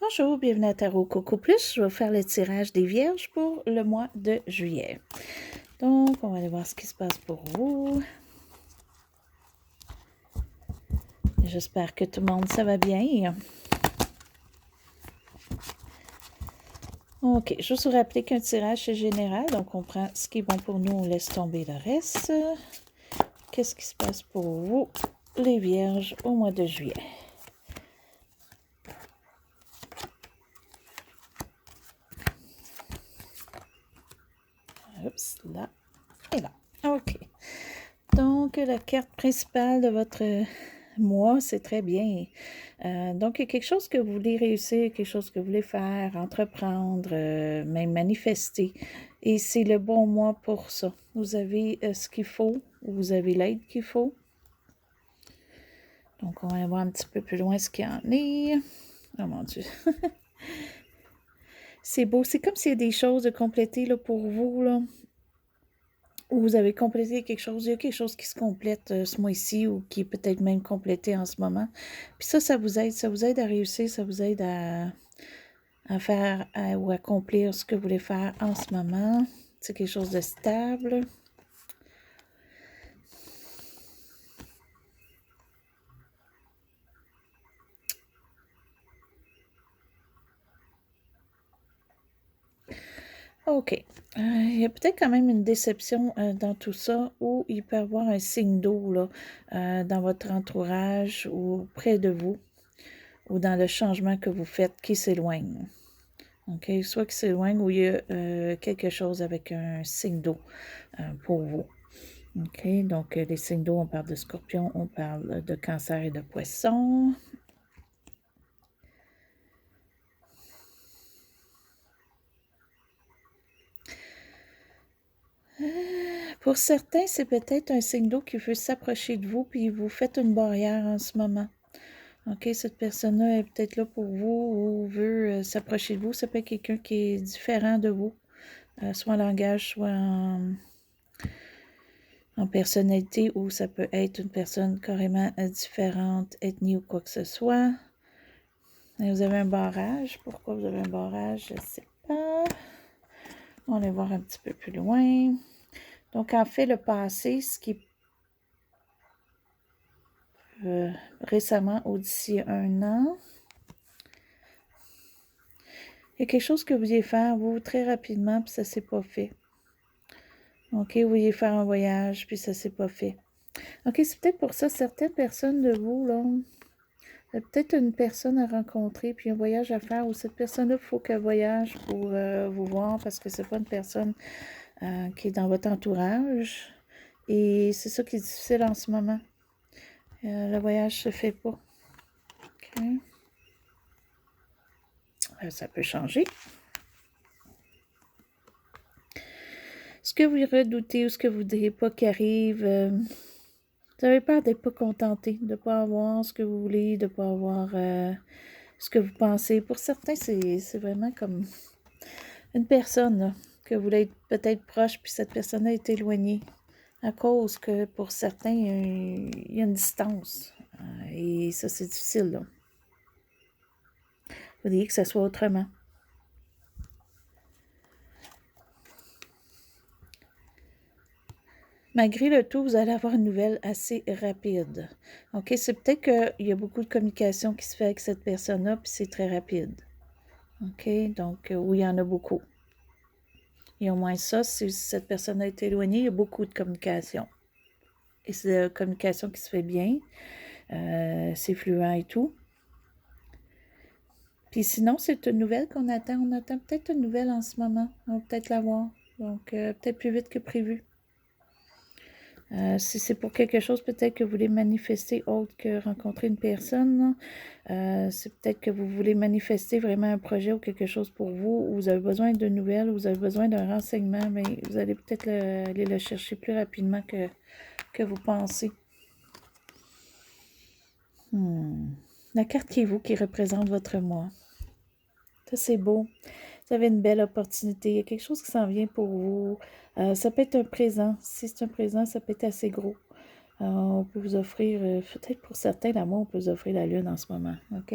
Bonjour, bienvenue à Tarot Coco Plus. Je vais faire le tirage des Vierges pour le mois de juillet. Donc, on va aller voir ce qui se passe pour vous. J'espère que tout le monde, ça va bien. OK, juste vous rappeler qu'un tirage, c'est général. Donc, on prend ce qui est bon pour nous, on laisse tomber le reste. Qu'est-ce qui se passe pour vous, les Vierges, au mois de juillet? Oups, là et là. OK. Donc, la carte principale de votre mois, c'est très bien. Donc, il y a quelque chose que vous voulez réussir, quelque chose que vous voulez faire, entreprendre, même manifester. Et c'est le bon mois pour ça. Vous avez ce qu'il faut, vous avez l'aide qu'il faut. Donc, on va voir un petit peu plus loin ce qu'il y en est. Oh mon Dieu! C'est beau. C'est comme s'il y a des choses de compléter là, pour vous, là. Ou vous avez complété quelque chose, il y a quelque chose qui se complète ce mois-ci ou qui est peut-être même complété en ce moment. Puis ça vous aide à réussir, ça vous aide à faire ou accomplir ce que vous voulez faire en ce moment. C'est quelque chose de stable. OK. Il y a peut-être quand même une déception dans tout ça où il peut y avoir un signe d'eau là, dans votre entourage ou près de vous ou dans le changement que vous faites qui s'éloigne. OK? Soit qui s'éloigne ou il y a quelque chose avec un signe d'eau pour vous. OK? Donc, les signes d'eau, on parle de scorpion, on parle de cancer et de poisson. Pour certains, c'est peut-être un signe d'eau qui veut s'approcher de vous, puis vous faites une barrière en ce moment. OK, cette personne-là est peut-être là pour vous ou veut s'approcher de vous. Ça peut être quelqu'un qui est différent de vous, soit en langage, soit en personnalité, ou ça peut être une personne carrément différente, ethnie ou quoi que ce soit. Et vous avez un barrage. Pourquoi vous avez un barrage? Je ne sais pas. On va aller voir un petit peu plus loin. Donc, en fait, le passé, ce qui est récemment ou d'ici un an, il y a quelque chose que vous vouliez faire, vous, très rapidement, puis ça ne s'est pas fait. OK, vous vouliez faire un voyage, puis ça ne s'est pas fait. OK, c'est peut-être pour ça, certaines personnes de vous, là, il y a peut-être une personne à rencontrer, puis un voyage à faire, ou cette personne-là, il faut qu'elle voyage pour vous voir, parce que c'est pas une personne qui est dans votre entourage. Et c'est ça qui est difficile en ce moment. Le voyage se fait pas. OK. Ça peut changer. Ce que vous redoutez ou ce que vous ne voudriez pas qui arrive, vous avez peur d'être pas contenté, de ne pas avoir ce que vous voulez, de ne pas avoir ce que vous pensez. Pour certains, c'est vraiment comme une personne là, que vous voulez être peut-être proche, puis cette personne-là est éloignée. À cause que pour certains, il y a une distance. Et ça, c'est difficile. Là. Vous voudriez que ça soit autrement. Malgré le tout, vous allez avoir une nouvelle assez rapide. OK? C'est peut-être qu'il y a beaucoup de communication qui se fait avec cette personne-là, puis c'est très rapide. OK? Donc, oui, il y en a beaucoup. Et au moins ça, si cette personne a été éloignée, il y a beaucoup de communication. Et c'est de la communication qui se fait bien. C'est fluent et tout. Puis sinon, c'est une nouvelle qu'on attend. On attend peut-être une nouvelle en ce moment. On va peut-être l'avoir. Donc, peut-être plus vite que prévu. Si c'est pour quelque chose, peut-être que vous voulez manifester autre que rencontrer une personne. C'est peut-être que vous voulez manifester vraiment un projet ou quelque chose pour vous, ou vous avez besoin de nouvelles, ou vous avez besoin d'un renseignement, mais vous allez peut-être aller le chercher plus rapidement que vous pensez. La carte qui est vous, qui représente votre moi. Ça, c'est beau. Vous avez une belle opportunité. Il y a quelque chose qui s'en vient pour vous. Ça peut être un présent. Si c'est un présent, ça peut être assez gros. On peut vous offrir, peut-être pour certains, l'amour, on peut vous offrir la lune en ce moment. OK?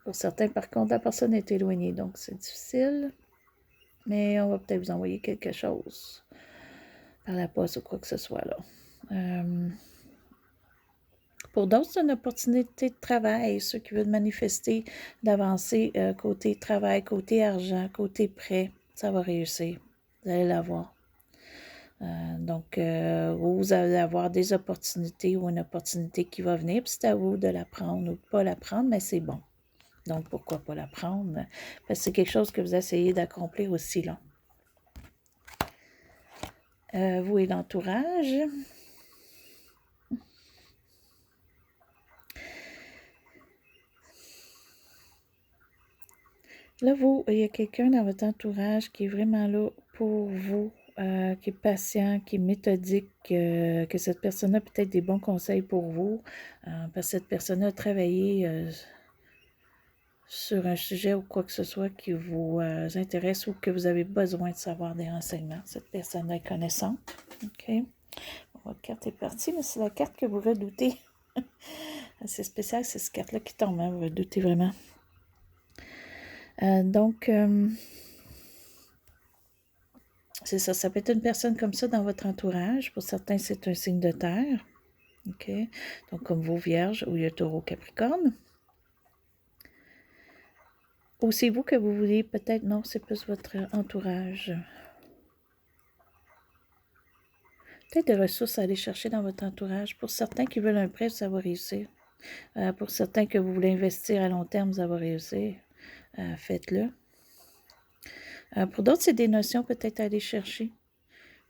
Pour certains, par contre, la personne est éloignée, donc c'est difficile. Mais on va peut-être vous envoyer quelque chose par la poste ou quoi que ce soit, là. Pour d'autres, c'est une opportunité de travail, ceux qui veulent manifester, d'avancer côté travail, côté argent, côté prêt, ça va réussir. Vous allez l'avoir. Donc, vous allez avoir des opportunités ou une opportunité qui va venir, puis c'est à vous de la prendre ou de ne pas la prendre, mais c'est bon. Donc, pourquoi pas la prendre? Parce que c'est quelque chose que vous essayez d'accomplir aussi, là. Vous et l'entourage. Là, il y a quelqu'un dans votre entourage qui est vraiment là pour vous, qui est patient, qui est méthodique, que cette personne a peut-être des bons conseils pour vous, parce que cette personne a travaillé sur un sujet ou quoi que ce soit qui vous intéresse ou que vous avez besoin de savoir des renseignements. Cette personne est connaissante. OK. Votre carte est partie, mais c'est la carte que vous redoutez. C'est spécial, c'est cette carte-là qui tombe, hein, vous redoutez vraiment. Donc, c'est ça, ça peut être une personne comme ça dans votre entourage. Pour certains, c'est un signe de terre. OK? Donc, comme vos vierges ou le taureau capricorne. Ou c'est vous que vous voulez, peut-être, non, c'est plus votre entourage. Peut-être des ressources à aller chercher dans votre entourage. Pour certains qui veulent un prêt, ça va réussir. Pour certains que vous voulez investir à long terme, ça va réussir. Faites-le. Pour d'autres, c'est des notions peut-être à aller chercher.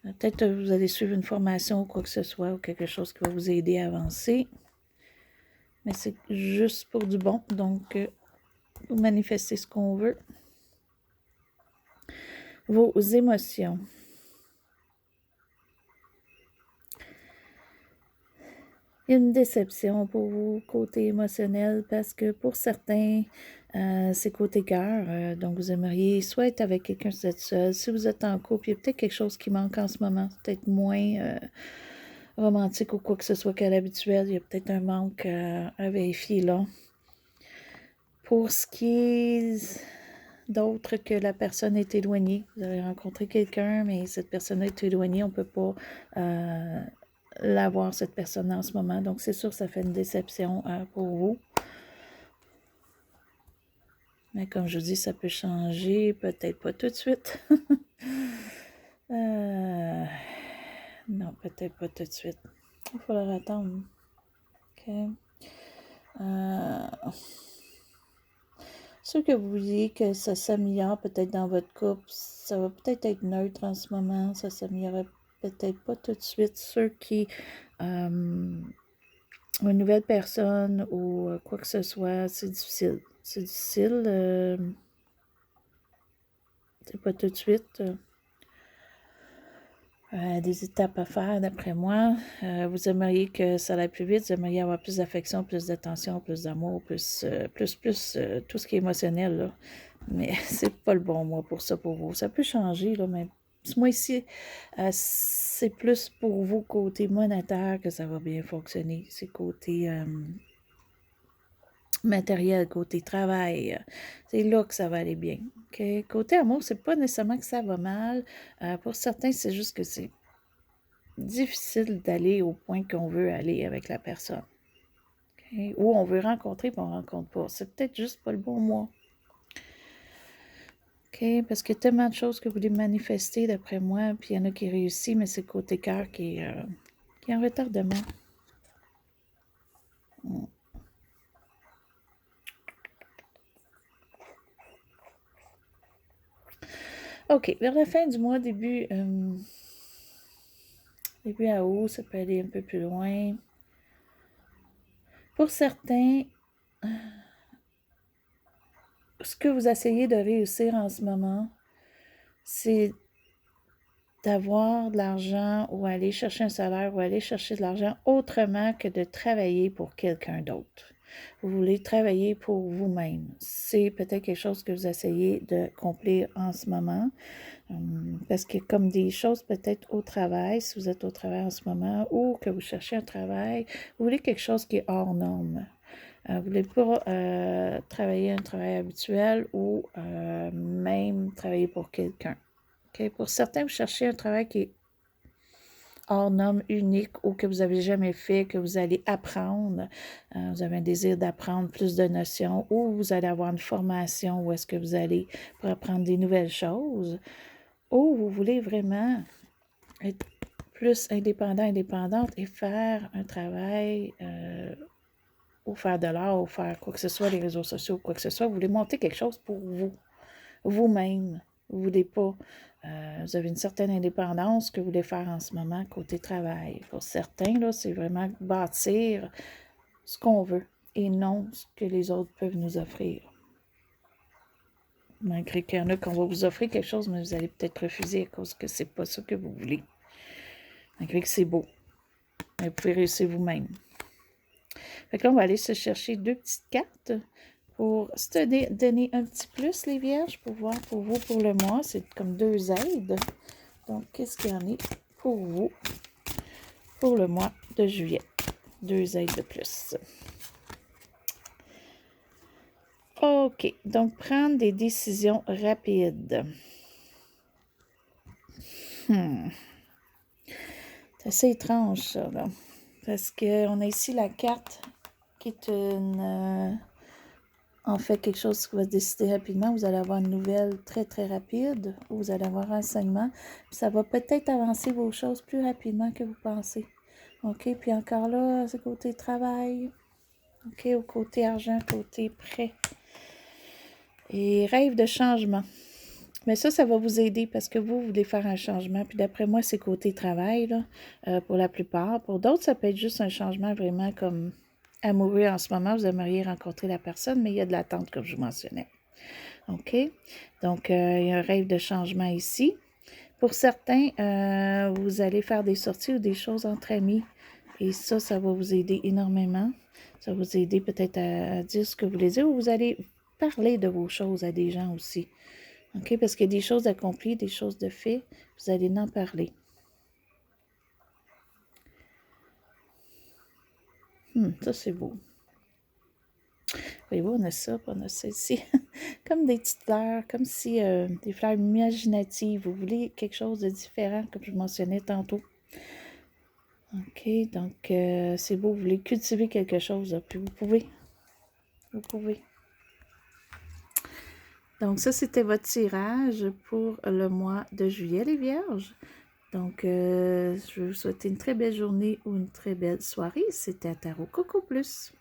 Peut-être que vous allez suivre une formation ou quoi que ce soit, ou quelque chose qui va vous aider à avancer. Mais c'est juste pour du bon. Donc, vous manifestez ce qu'on veut. Vos émotions. Il y a une déception pour vous, côté émotionnel, parce que pour certains, c'est côté cœur. Donc, vous aimeriez soit être avec quelqu'un si vous êtes seul. Si vous êtes en couple, il y a peut-être quelque chose qui manque en ce moment. Peut-être moins romantique ou quoi que ce soit qu'à l'habituel. Il y a peut-être un manque à vérifier là. Pour ce qui est d'autre que la personne est éloignée, vous avez rencontré quelqu'un, mais cette personne est éloignée, on ne peut pas l'avoir, cette personne en ce moment. Donc, c'est sûr que ça fait une déception pour vous. Mais comme je vous dis, ça peut changer, peut-être pas tout de suite. Non, peut-être pas tout de suite. Il va falloir attendre. OK. Ceux que vous vouliez que ça s'améliore peut-être dans votre couple, ça va peut-être être neutre en ce moment, ça s'améliorera peut-être pas tout de suite. Ceux qui une nouvelle personne ou quoi que ce soit, c'est difficile. C'est difficile. C'est pas tout de suite. Des étapes à faire, d'après moi. Vous aimeriez que ça aille plus vite, vous aimeriez avoir plus d'affection, plus d'attention, plus d'amour, plus tout ce qui est émotionnel, là. Mais c'est pas le bon mois pour ça, pour vous. Ça peut changer, là, mais ce mois-ci, c'est plus pour vous, côté monétaire, que ça va bien fonctionner. C'est côté matériel, côté travail. C'est là que ça va aller bien. Okay? Côté amour, c'est pas nécessairement que ça va mal. Pour certains, c'est juste que c'est difficile d'aller au point qu'on veut aller avec la personne. Okay? Ou on veut rencontrer, puis on ne rencontre pas. C'est peut-être juste pas le bon mois. OK? Parce qu'il y a tellement de choses que vous voulez manifester, d'après moi, puis il y en a qui réussissent, mais c'est le côté cœur qui est en retardement. OK, vers la fin du mois, début à août, ça peut aller un peu plus loin. Pour certains, ce que vous essayez de réussir en ce moment, c'est d'avoir de l'argent ou aller chercher un salaire ou aller chercher de l'argent autrement que de travailler pour quelqu'un d'autre. Vous voulez travailler pour vous-même. C'est peut-être quelque chose que vous essayez de accomplir en ce moment. Parce qu'il y a comme des choses peut-être au travail, si vous êtes au travail en ce moment, ou que vous cherchez un travail, vous voulez quelque chose qui est hors norme. Vous ne voulez pas travailler un travail habituel ou même travailler pour quelqu'un. Okay? Pour certains, vous cherchez un travail qui est hors norme, unique ou que vous n'avez jamais fait, que vous allez apprendre. Vous avez un désir d'apprendre plus de notions ou vous allez avoir une formation où est-ce que vous allez pour apprendre des nouvelles choses ou vous voulez vraiment être plus indépendant, indépendante et faire un travail ou faire de l'art ou faire quoi que ce soit, les réseaux sociaux, quoi que ce soit. Vous voulez monter quelque chose pour vous, vous-même. Vous ne voulez pas. Vous avez une certaine indépendance que vous voulez faire en ce moment côté travail. Pour certains, là, c'est vraiment bâtir ce qu'on veut et non ce que les autres peuvent nous offrir. Malgré qu'il y en a qu'on va vous offrir quelque chose, mais vous allez peut-être refuser à cause que c'est pas ça que vous voulez. Malgré que c'est beau. Mais vous pouvez réussir vous-même. Fait que là, on va aller se chercher 2 petites cartes pour se donner un petit plus, les vierges, pour voir pour vous pour le mois. C'est comme 2 aides. Donc, qu'est-ce qu'il y en a pour vous pour le mois de juillet? 2 aides de plus. OK. Donc, prendre des décisions rapides. C'est assez étrange, ça, là. Parce qu'on a ici la carte qui est une... en fait, quelque chose qui va se décider rapidement. Vous allez avoir une nouvelle très, très rapide. Ou vous allez avoir un renseignement. Puis ça va peut-être avancer vos choses plus rapidement que vous pensez. OK? Puis encore là, c'est côté travail. OK? Au côté argent, côté prêt. Et rêve de changement. Mais ça va vous aider parce que vous voulez faire un changement. Puis d'après moi, c'est côté travail, là, pour la plupart. Pour d'autres, ça peut être juste un changement vraiment comme amoureux en ce moment. Vous aimeriez rencontrer la personne, mais il y a de l'attente, comme je vous mentionnais. OK? Donc, il y a un rêve de changement ici. Pour certains, vous allez faire des sorties ou des choses entre amis. Et ça va vous aider énormément. Ça va vous aider peut-être à dire ce que vous voulez dire ou vous allez parler de vos choses à des gens aussi. OK? Parce qu'il y a des choses accomplies, des choses de fait. Vous allez en parler. Ça, c'est beau. Voyez-vous, on a ça, on a ça ici. Comme des petites fleurs, comme si des fleurs imaginatives. Vous voulez quelque chose de différent, comme je mentionnais tantôt. OK, donc c'est beau, vous voulez cultiver quelque chose, là, puis vous pouvez. Vous pouvez. Donc ça, c'était votre tirage pour le mois de juillet, les vierges. Donc, je vais vous souhaiter une très belle journée ou une très belle soirée. C'était Tarot Coco Plus.